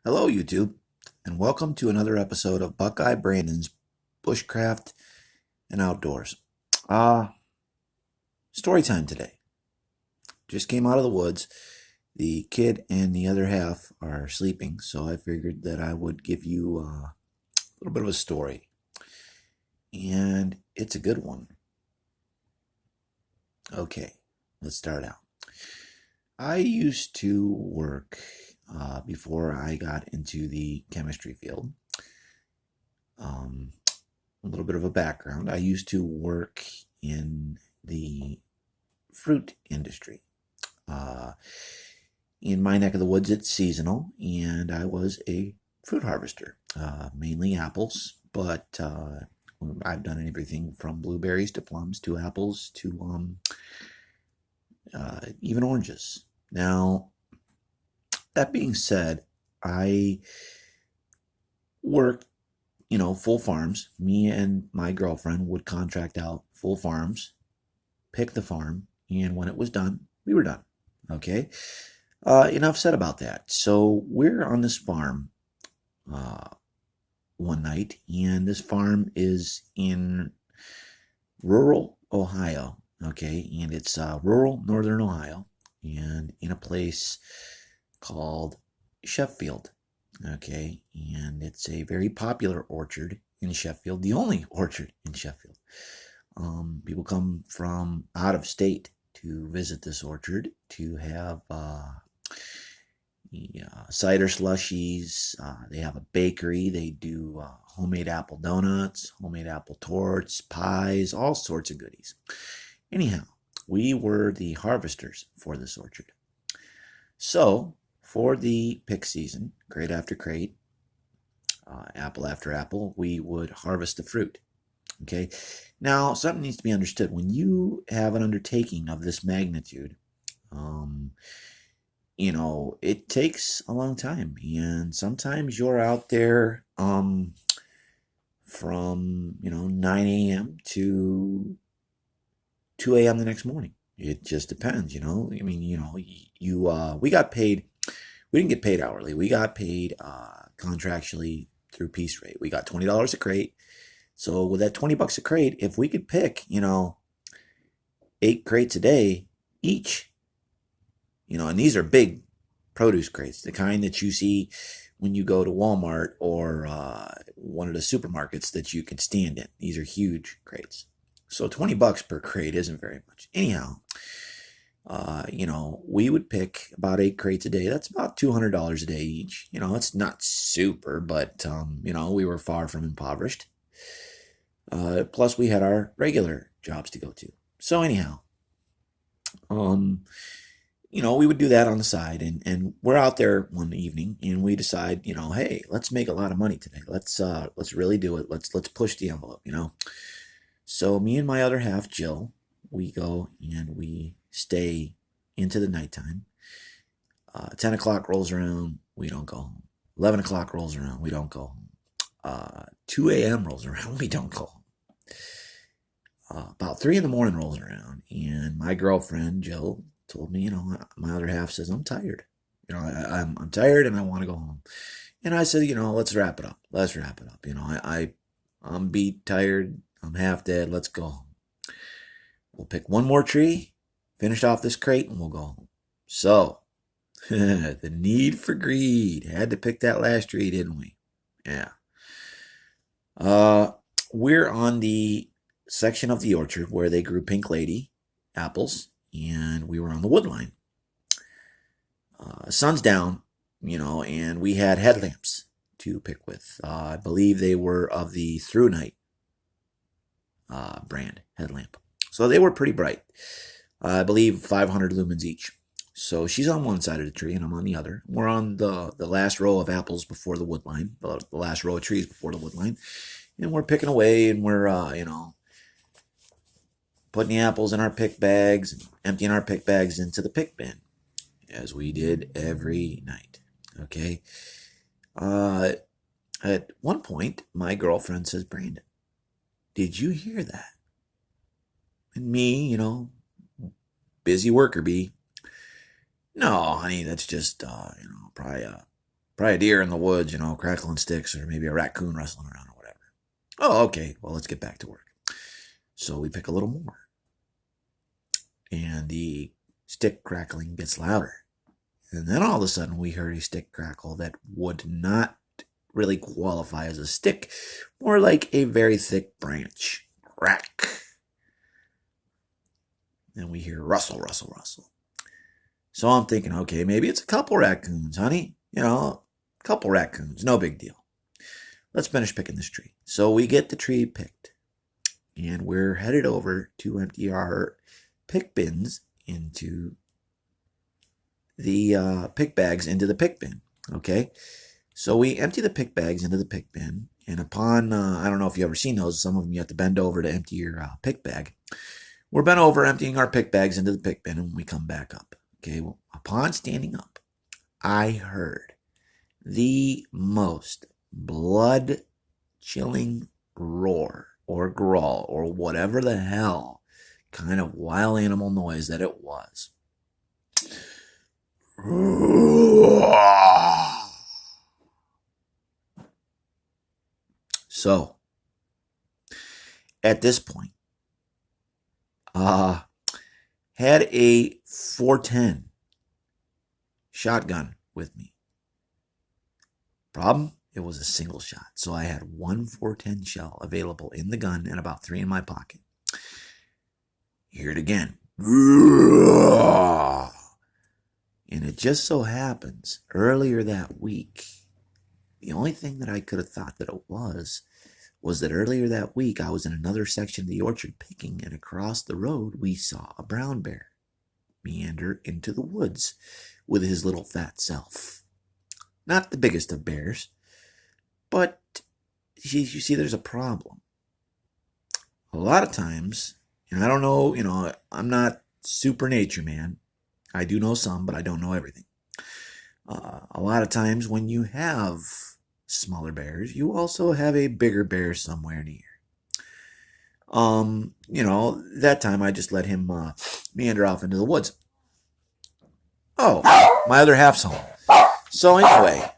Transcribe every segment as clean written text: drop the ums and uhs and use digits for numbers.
Hello, YouTube, and welcome to another episode of Buckeye Brandon's Bushcraft and Outdoors. Uh, Story time today. Just came out of the woods. The kid and the other half are sleeping, so I figured that I would give you a little bit of a story. And it's a good one. Okay, let's start out. I used to work before I got into the chemistry field. Um, a little bit of a background. I used to work in the fruit industry. Uh, in my neck of the woods, it's seasonal, and I was a fruit harvester, mainly apples, but I've done everything from blueberries to plums to apples to even oranges. Now, that being said, I worked full farms. Me and my girlfriend would contract out full farms, pick the farm, and when it was done, we were done. Okay. Enough said about that. So we're on this farm uh, one night, and this farm is in rural Ohio. Okay. And it's rural northern Ohio, and in a place called Sheffield. Okay. And it's a very popular orchard in Sheffield, the only orchard in Sheffield. People come from out of state to visit this orchard to have cider slushies. They have a bakery. They do homemade apple donuts, homemade apple torts, pies, all sorts of goodies. Anyhow, we were the harvesters for this orchard. So, for the pick season, crate after crate, apple after apple, we would harvest the fruit. Okay. Now, something needs to be understood. When you have an undertaking of this magnitude, um, it takes a long time. And sometimes you're out there from, 9 a.m. to 2 a.m. the next morning. It just depends. I mean, we got paid. We didn't get paid hourly. We got paid contractually through piece rate. We got $20 a crate. So with that $20 a crate, if we could pick, 8 crates a day each, and these are big produce crates, the kind that you see when you go to Walmart or one of the supermarkets that you can stand in. These are huge crates. So $20 per crate isn't very much. Anyhow, we would pick about 8 crates a day. That's about $200 a day each. It's not super, but, we were far from impoverished. Plus, we had our regular jobs to go to. So anyhow, um, we would do that on the side, and we're out there one evening, and we decide, hey, let's make a lot of money today. Let's really do it. Let's push the envelope. So me and my other half, Jill, we go and we stay into the nighttime. 10 o'clock rolls around, we don't go home. 11 o'clock rolls around, we don't go home. 2 a.m. rolls around, we don't go home. About 3 in the morning rolls around, and my girlfriend, Jill, told me, my other half says, I'm tired. I'm tired and I want to go home. And I said, let's wrap it up. Let's wrap it up. I'm beat, tired, I'm half dead. Let's go home. We'll pick one more tree, finish off this crate, and we'll go home. So, the need for greed. Had to pick that last tree, didn't we? Yeah. Uh, we're on the section of the orchard where they grew Pink Lady apples, and we were on the wood line. Sun's down, and we had headlamps to pick with. I believe they were of the Through Night brand headlamp. So they were pretty bright. I believe 500 lumens each. So she's on one side of the tree and I'm on the other. We're on the last row of apples before the wood line, the last row of trees before the wood line. And we're picking away and we're, putting the apples in our pick bags, and emptying our pick bags into the pick bin, as we did every night. Okay. At one point, my girlfriend says, Brandon, did you hear that? And me, busy worker bee. No, honey, that's just, probably Probably a deer in the woods, crackling sticks, or maybe a raccoon rustling around or whatever. Oh, okay. Well, let's get back to work. So we pick a little more. And the stick crackling gets louder. And then all of a sudden we heard a stick crackle that would not really qualify as a stick, more like a very thick branch. Crack. And we hear rustle, rustle, rustle. So I'm thinking, okay, maybe it's a couple raccoons, honey. A couple raccoons, no big deal. Let's finish picking this tree. So we get the tree picked, and we're headed over to empty our pick bins into the pick bags into the pick bin. Okay, so we empty the pick bags into the pick bin, and upon I don't know if you've ever seen those. Some of them you have to bend over to empty your pick bag. We're bent over emptying our pick bags into the pick bin, and we come back up. Okay, well, upon standing up, I heard the most blood-chilling roar or growl or whatever the hell kind of wild animal noise that it was. So, at this point, had a 410 shotgun with me. Problem? It was a single shot. So I had one 410 shell available in the gun and about 3 in my pocket. Hear it again. And it just so happens, earlier that week, the only thing that I could have thought that it was that earlier that week I was in another section of the orchard picking, and across the road we saw a brown bear meander into the woods with his little fat self. Not the biggest of bears, but you see there's a problem. A lot of times, and I don't know, I'm not super nature man. I do know some, but I don't know everything. A lot of times when you have smaller bears, you also have a bigger bear somewhere near. That time I just let him meander off into the woods. Oh, my other half's home. So anyway,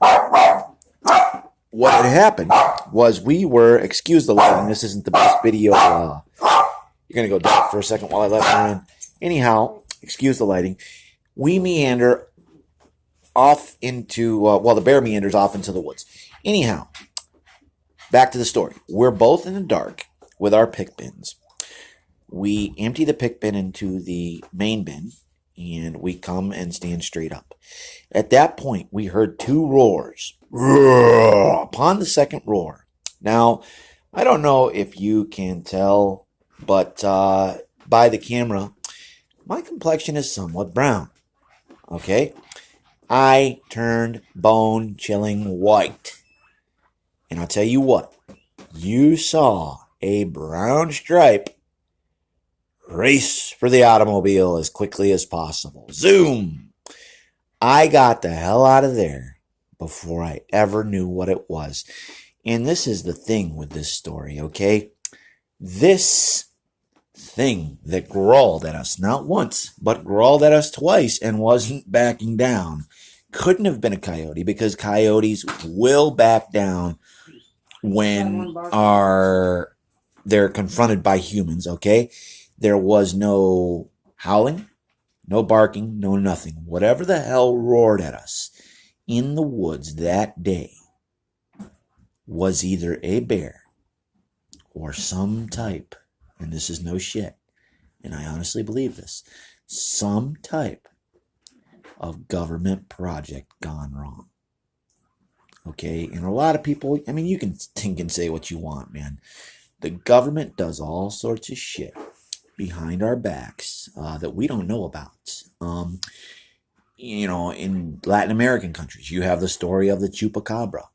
what had happened was we were, excuse the lighting, this isn't the best video. You're going to go dark for a second while I let her in. Anyhow, excuse the lighting. We meander off into, the bear meanders off into the woods. Anyhow, back to the story. We're both in the dark with our pick bins. We empty the pick bin into the main bin, and we come and stand straight up. At that point, we heard 2 roars. Upon the second roar. Now, I don't know if you can tell, but by the camera, my complexion is somewhat brown. Okay? I turned bone-chilling white. And I'll tell you what, you saw a brown stripe race for the automobile as quickly as possible. Zoom! I got the hell out of there before I ever knew what it was. And this is the thing with this story, okay? This thing that growled at us, not once, but growled at us twice and wasn't backing down, couldn't have been a coyote, because coyotes will back down when they're confronted by humans, okay? There was no howling, no barking, no nothing. Whatever the hell roared at us in the woods that day was either a bear or some type, and this is no shit, and I honestly believe this, some type of government project gone wrong. Okay, and a lot of people, you can think and say what you want, man. The government does all sorts of shit behind our backs that we don't know about. In Latin American countries, you have the story of the chupacabra.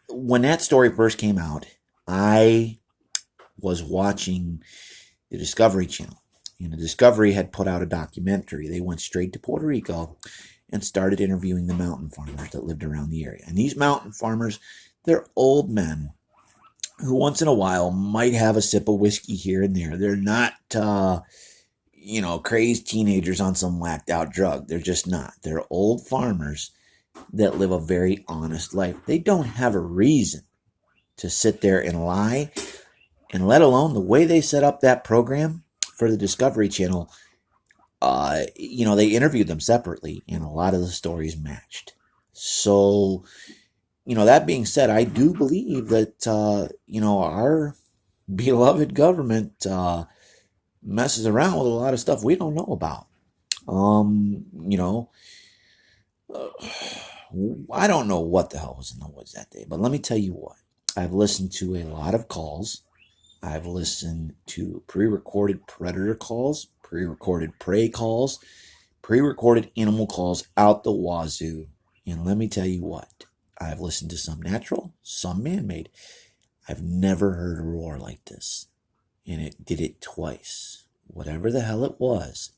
When that story first came out, I was watching the Discovery Channel. And the Discovery had put out a documentary. They went straight to Puerto Rico and started interviewing the mountain farmers that lived around the area. And these mountain farmers, they're old men who once in a while might have a sip of whiskey here and there. They're not, crazed teenagers on some whacked out drug. They're just not. They're old farmers that live a very honest life. They don't have a reason to sit there and lie, and let alone the way they set up that program for the Discovery Channel. They interviewed them separately, and a lot of the stories matched. So, that being said, I do believe that, our beloved government messes around with a lot of stuff we don't know about. Um, you know, uh, I don't know what the hell was in the woods that day, but let me tell you what. I've listened to a lot of calls. I've listened to pre-recorded predator calls, pre-recorded prey calls, pre-recorded animal calls out the wazoo. And let me tell you what. I've listened to some natural, some man-made. I've never heard a roar like this. And it did it twice. Whatever the hell it was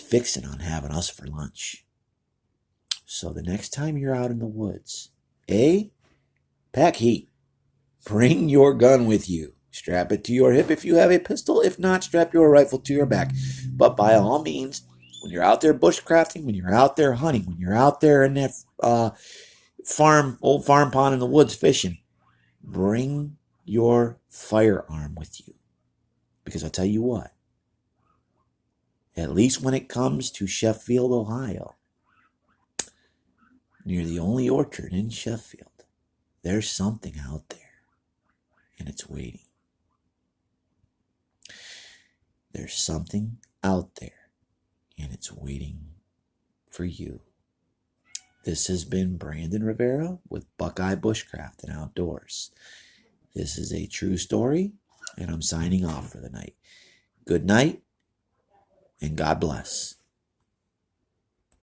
fixing on having us for lunch. So the next time you're out in the woods, pack heat. Bring your gun with you. Strap it to your hip if you have a pistol. If not, strap your rifle to your back. But by all means, when you're out there bushcrafting, when you're out there hunting, when you're out there in that old farm pond in the woods fishing, bring your firearm with you. Because I'll tell you what, at least when it comes to Sheffield, Ohio, near the only orchard in Sheffield, there's something out there, and it's waiting. There's something out there, and it's waiting for you. This has been Brandon Rivera with Buckeye Bushcraft and Outdoors. This is a true story, and I'm signing off for the night. Good night, and God bless.